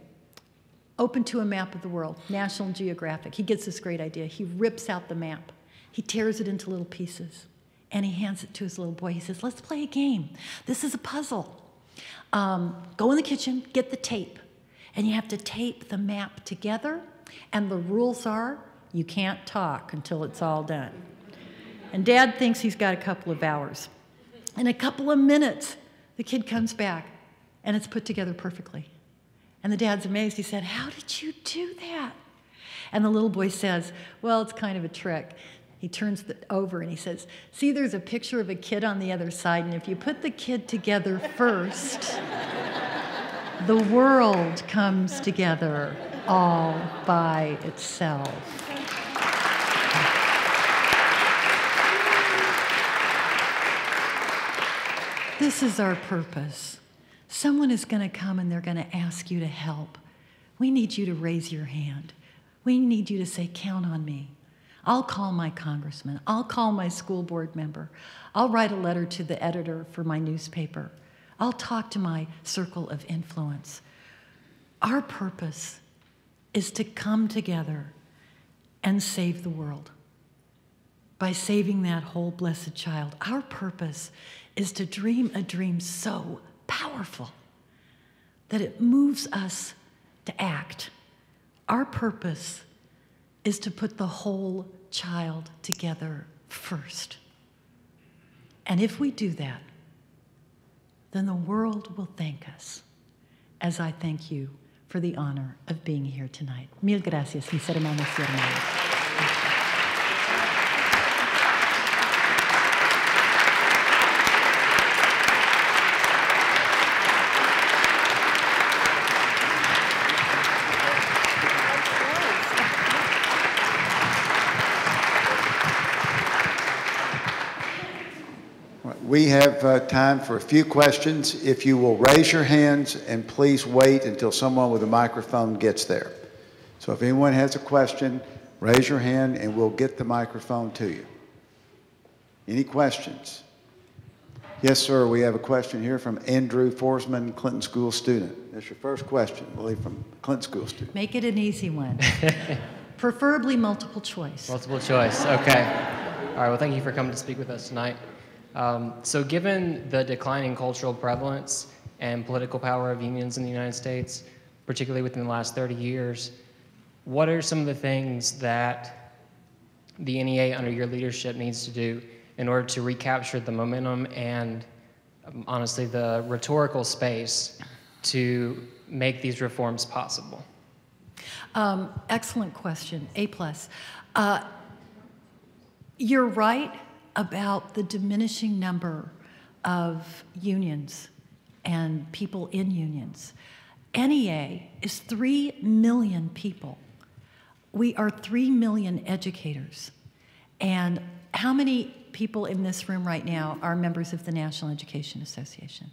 open to a map of the world, National Geographic. He gets this great idea. He rips out the map. He tears it into little pieces, and he hands it to his little boy. He says, let's play a game. This is a puzzle. Go in the kitchen, get the tape, and you have to tape the map together, and the rules are you can't talk until it's all done. And Dad thinks he's got a couple of hours. In a couple of minutes, the kid comes back, and it's put together perfectly. And the dad's amazed. He said, how did you do that? And the little boy says, well, it's kind of a trick. He turns it over and he says, see, there's a picture of a kid on the other side, and if you put the kid together first, the world comes together all by itself. This is our purpose. Someone is going to come and they're going to ask you to help. We need you to raise your hand. We need you to say, count on me. I'll call my congressman. I'll call my school board member. I'll write a letter to the editor for my newspaper. I'll talk to my circle of influence. Our purpose is to come together and save the world by saving that whole blessed child. Our purpose is to dream a dream so powerful that it moves us to act. Our purpose is to put the whole child together first. And if we do that, then the world will thank us, as I thank you for the honor of being here tonight. Mil gracias, mis hermanos y hermanas. We have time for a few questions. If you will raise your hands and please wait until someone with a microphone gets there. So if anyone has a question, raise your hand and we'll get the microphone to you. Any questions? Yes, sir. We have a question here from Andrew Forsman, Clinton School student. That's your first question, I believe, from Clinton School student. Make it an easy one. Preferably multiple choice. Multiple choice, okay. All right, well, thank you for coming to speak with us tonight. So given the declining cultural prevalence and political power of unions in the United States, particularly within the last 30 years, what are some of the things that the NEA under your leadership needs to do in order to recapture the momentum and, honestly, the rhetorical space to make these reforms possible? Excellent question, A+. You're right about the diminishing number of unions and people in unions. NEA is 3 million people. We are 3 million educators. And how many people in this room right now are members of the National Education Association?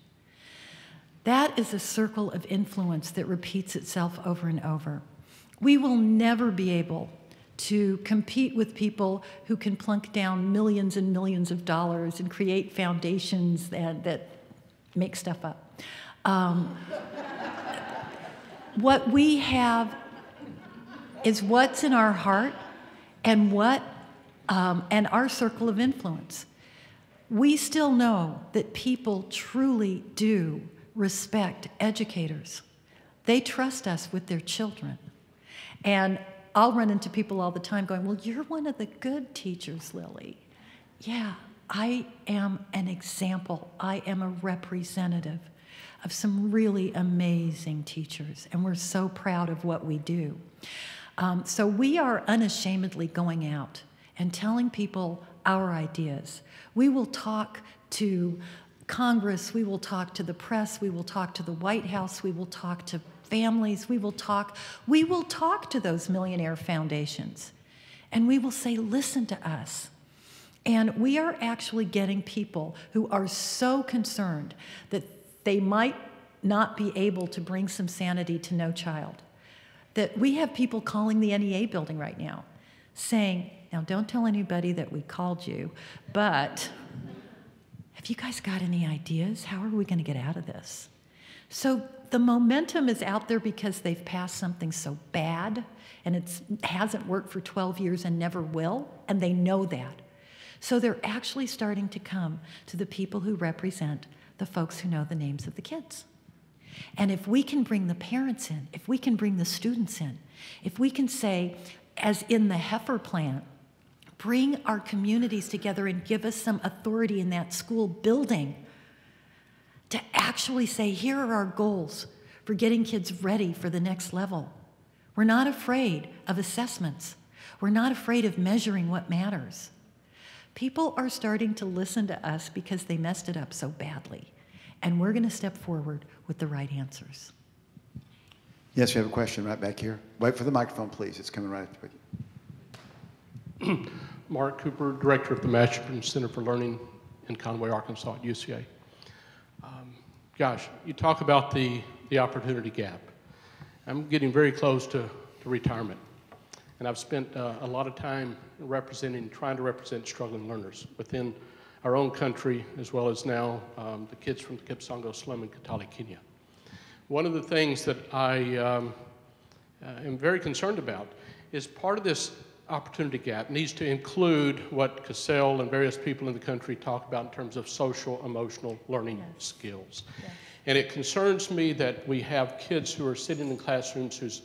That is a circle of influence that repeats itself over and over. We will never be able to compete with people who can plunk down millions and millions of dollars and create foundations that make stuff up. What we have is what's in our heart and and our circle of influence. We still know that people truly do respect educators. They trust us with their children. And I'll run into people all the time going, well, you're one of the good teachers, Lily. Yeah, I am an example. I am a representative of some really amazing teachers, and we're so proud of what we do. So we are unashamedly going out and telling people our ideas. We will talk to Congress, we will talk to the press, we will talk to the White House, we will talk to families, we will talk to those millionaire foundations, and we will say, listen to us. And we are actually getting people who are so concerned that they might not be able to bring some sanity to no child, that we have people calling the NEA building right now saying, now don't tell anybody that we called you, but have you guys got any ideas? How are we going to get out of this? So the momentum is out there because they've passed something so bad, and it hasn't worked for 12 years and never will, and they know that. So they're actually starting to come to the people who represent the folks who know the names of the kids. And if we can bring the parents in, if we can bring the students in, if we can say, as in the Heifer Plan, bring our communities together and give us some authority in that school building to actually say, here are our goals for getting kids ready for the next level. We're not afraid of assessments. We're not afraid of measuring what matters. People are starting to listen to us because they messed it up so badly. And we're going to step forward with the right answers. Yes, we have a question right back here. Wait for the microphone, please. It's coming right up with you. Mark Cooper, Director of the Masterson Center for Learning in Conway, Arkansas at UCA. Gosh, you talk about the opportunity gap. I'm getting very close to retirement, and I've spent a lot of time trying to represent struggling learners within our own country, as well as now the kids from the Kipsongo slum in Kitale, Kenya. One of the things that I am very concerned about is part of this opportunity gap needs to include what Cassell and various people in the country talk about in terms of social emotional learning skills. Yes. And it concerns me that we have kids who are sitting in classrooms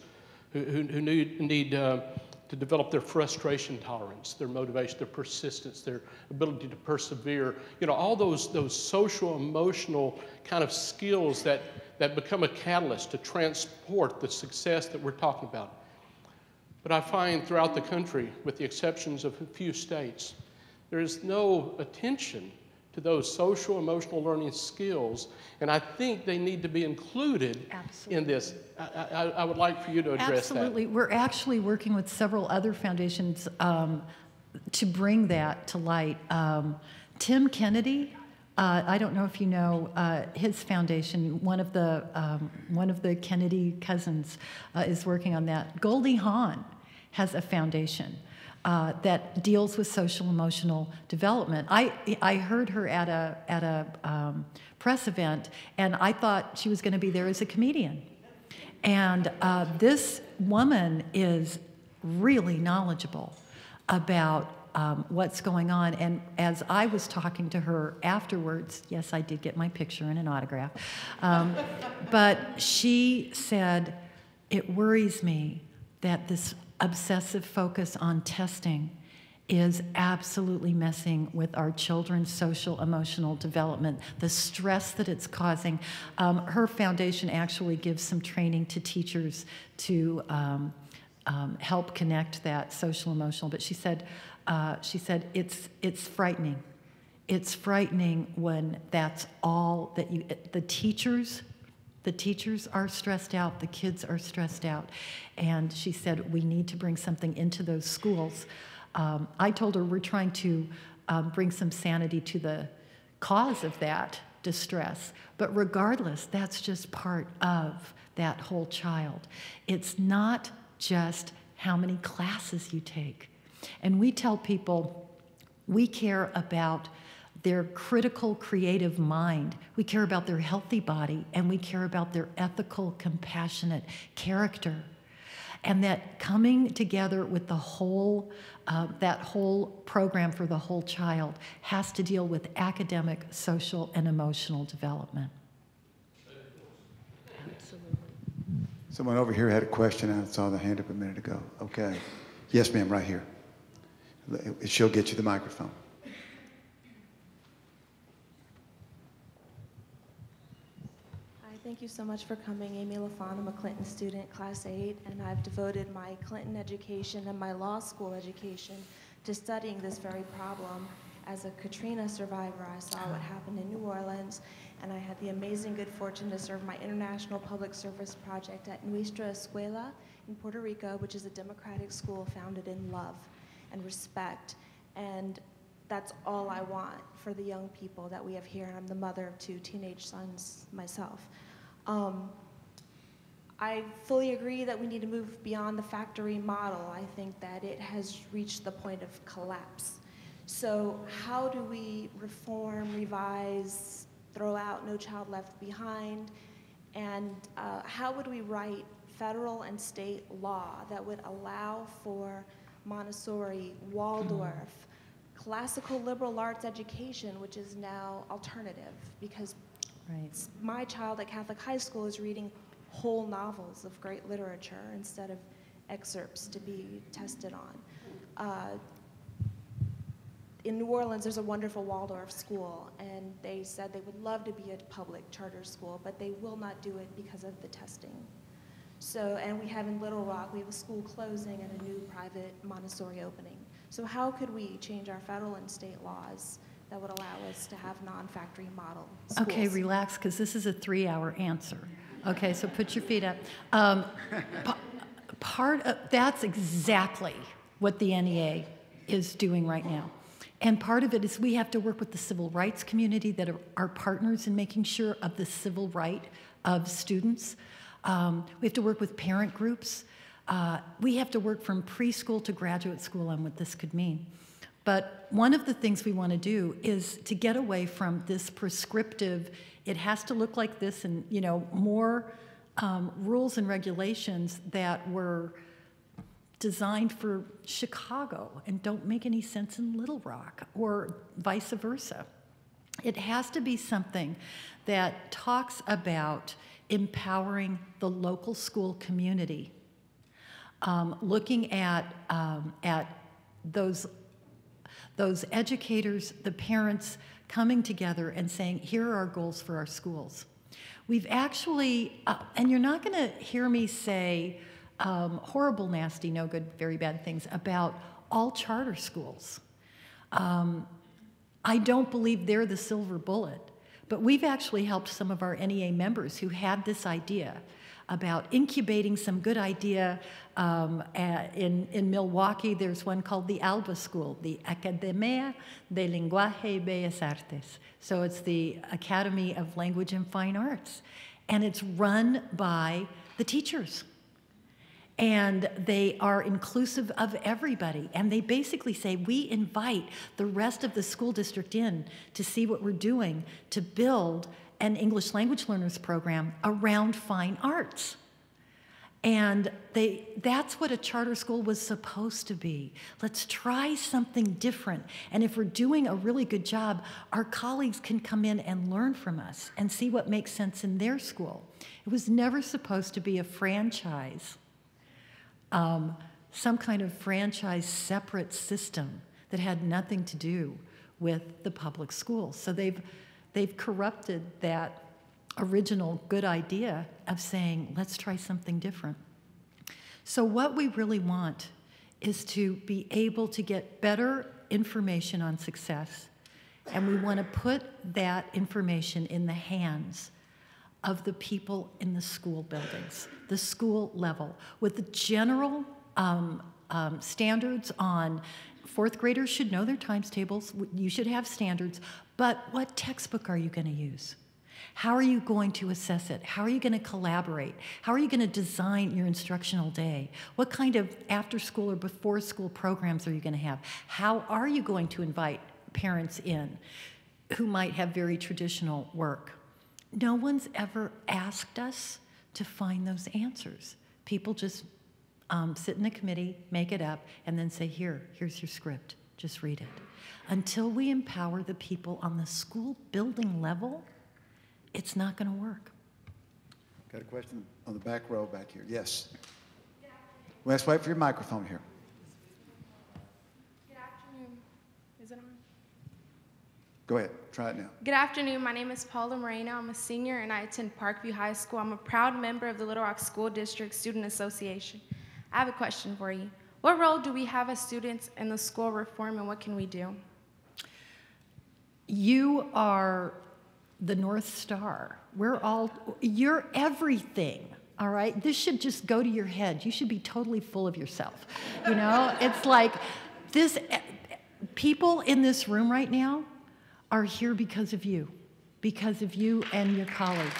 who need to develop their frustration tolerance, their motivation, their persistence, their ability to persevere, all those social emotional kind of skills that become a catalyst to transport the success that we're talking about. But I find throughout the country, with the exceptions of a few states, there is no attention to those social emotional learning skills, and I think they need to be included in this. I would like for you to address that. Absolutely. We're actually working with several other foundations to bring that to light. Tim Kennedy, I don't know if you know his foundation. One of the Kennedy cousins is working on that. Goldie Hawn has a foundation that deals with social emotional development. I heard her at a press event, and I thought she was going to be there as a comedian. And this woman is really knowledgeable about what's going on. And as I was talking to her afterwards, yes, I did get my picture and an autograph, but she said, it worries me that this obsessive focus on testing is absolutely messing with our children's social emotional development, the stress that it's causing. Her foundation actually gives some training to teachers to help connect that social emotional, but she said it's frightening. It's frightening when that's all that the teachers are stressed out, the kids are stressed out. And she said, we need to bring something into those schools. I told her we're trying to bring some sanity to the cause of that distress. But regardless, that's just part of that whole child. It's not just how many classes you take. And we tell people we care about their critical, creative mind. We care about their healthy body, and we care about their ethical, compassionate character. And that coming together with the whole, that whole program for the whole child has to deal with academic, social, and emotional development. Absolutely. Someone over here had a question. I saw the hand up a minute ago. Okay. Yes, ma'am, right here. She'll get you the microphone. Thank you so much for coming. Amy LaFawn, I'm a Clinton student, Class 8, and I've devoted my Clinton education and my law school education to studying this very problem. As a Katrina survivor, I saw what happened in New Orleans, and I had the amazing good fortune to serve my international public service project at Nuestra Escuela in Puerto Rico, which is a democratic school founded in love and respect. And that's all I want for the young people that we have here, and I'm the mother of 2 teenage sons myself. I fully agree that we need to move beyond the factory model. I think that it has reached the point of collapse. So how do we reform, revise, throw out No Child Left Behind, and how would we write federal and state law that would allow for Montessori, Waldorf, classical liberal arts education, which is now alternative, because my child at Catholic high school is reading whole novels of great literature instead of excerpts to be tested on. In New Orleans, there's a wonderful Waldorf school, and they said they would love to be a public charter school, but they will not do it because of the testing. So, and we have in Little Rock, we have a school closing and a new private Montessori opening. So how could we change our federal and state laws that would allow us to have non-factory model schools? Okay, relax, because this is a 3-hour answer. Okay, so put your feet up. That's exactly what the NEA is doing right now. And part of it is we have to work with the civil rights community that are our partners in making sure of the civil right of students. We have to work with parent groups. We have to work from preschool to graduate school on what this could mean. But one of the things we want to do is to get away from this prescriptive, it has to look like this, and more rules and regulations that were designed for Chicago and don't make any sense in Little Rock, or vice versa. It has to be something that talks about empowering the local school community, looking at those educators, the parents coming together and saying, here are our goals for our schools. We've actually, and you're not going to hear me say horrible, nasty, no good, very bad things about all charter schools. I don't believe they're the silver bullet, but we've actually helped some of our NEA members who had this idea about incubating some good idea. In Milwaukee, there's one called the ALBA School, the Academia de Lenguaje y Bellas Artes. So it's the Academy of Language and Fine Arts. And it's run by the teachers. And they are inclusive of everybody. And they basically say, we invite the rest of the school district in to see what we're doing to build an English language learners program around fine arts. And that's what a charter school was supposed to be. Let's try something different. And if we're doing a really good job, our colleagues can come in and learn from us and see what makes sense in their school. It was never supposed to be a franchise, some kind of franchise separate system that had nothing to do with the public schools. So they've corrupted that original good idea of saying, let's try something different. So what we really want is to be able to get better information on success, and we want to put that information in the hands of the people in the school buildings, the school level, with the general standards on fourth graders should know their times tables, you should have standards, but what textbook are you going to use? How are you going to assess it? How are you going to collaborate? How are you going to design your instructional day? What kind of after-school or before-school programs are you going to have? How are you going to invite parents in who might have very traditional work? No one's ever asked us to find those answers. People just sit in a committee, make it up, and then say, here's your script. Just read it. Until we empower the people on the school building level, it's not going to work. Got a question on the back row back here. Yes. Well, let's wait for your microphone here. Good afternoon. Is it on? Go ahead. Try it now. Good afternoon. My name is Paula Moreno. I'm a senior and I attend Parkview High School. I'm a proud member of the Little Rock School District Student Association. I have a question for you. What role do we have as students in the school reform, and what can we do? You are the North Star. You're everything, all right? This should just go to your head. You should be totally full of yourself. You know, it's like this, people in this room right now are here because of you and your colleagues.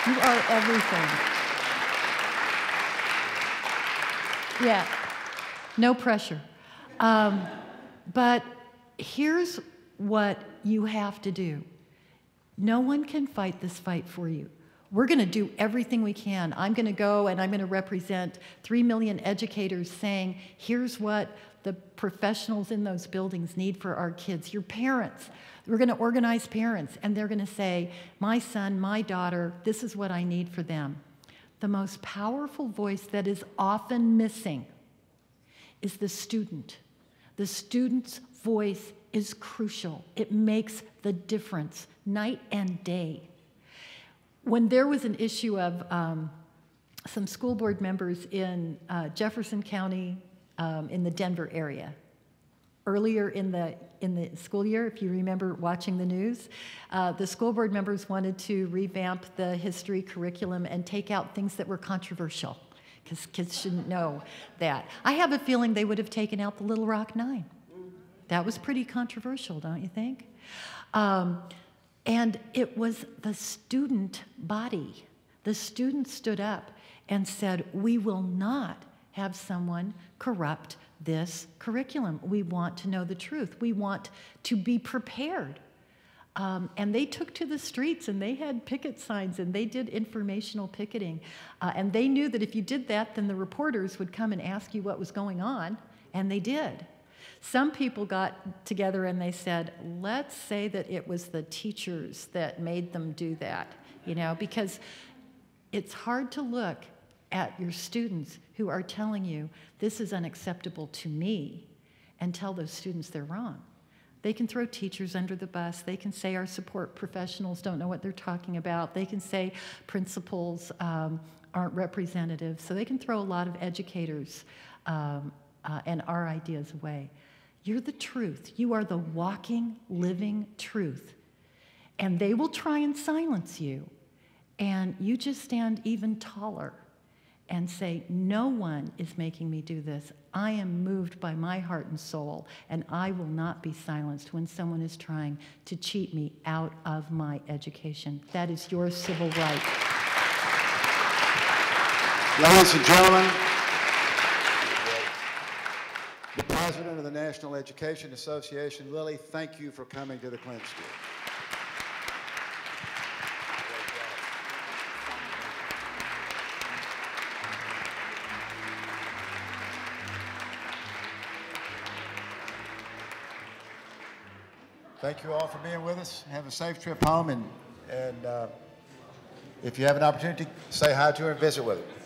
You are everything. Yeah, no pressure. But here's what you have to do. No one can fight this fight for you. We're going to do everything we can. I'm going to go and I'm going to represent 3 million educators saying, here's what the professionals in those buildings need for our kids. Your parents. We're going to organize parents, and they're going to say, my son, my daughter, this is what I need for them. The most powerful voice that is often missing is the student. The student's voice is crucial. It makes the difference night and day. When there was an issue of some school board members in Jefferson County, in the Denver area, earlier in the school year, if you remember watching the news, the school board members wanted to revamp the history curriculum and take out things that were controversial, because kids shouldn't know that. I have a feeling they would have taken out the Little Rock 9. That was pretty controversial, don't you think? And it was the student body. The students stood up and said, we will not have someone corrupt this curriculum. We want to know the truth. We want to be prepared. And they took to the streets, and they had picket signs, and they did informational picketing. And they knew that if you did that, then the reporters would come and ask you what was going on, and they did. Some people got together and they said, let's say that it was the teachers that made them do that, you know, because it's hard to look at your students who are telling you, this is unacceptable to me, and tell those students they're wrong. They can throw teachers under the bus. They can say our support professionals don't know what they're talking about. They can say principals aren't representative. So they can throw a lot of educators and our ideas away. You're the truth. You are the walking, living truth. And they will try and silence you. And you just stand even taller and say, no one is making me do this. I am moved by my heart and soul, and I will not be silenced when someone is trying to cheat me out of my education. That is your civil right. Ladies and gentlemen, the President of the National Education Association, Lily, thank you for coming to the Clinton School. Thank you all for being with us. Have a safe trip home, and if you have an opportunity, say hi to her and visit with her.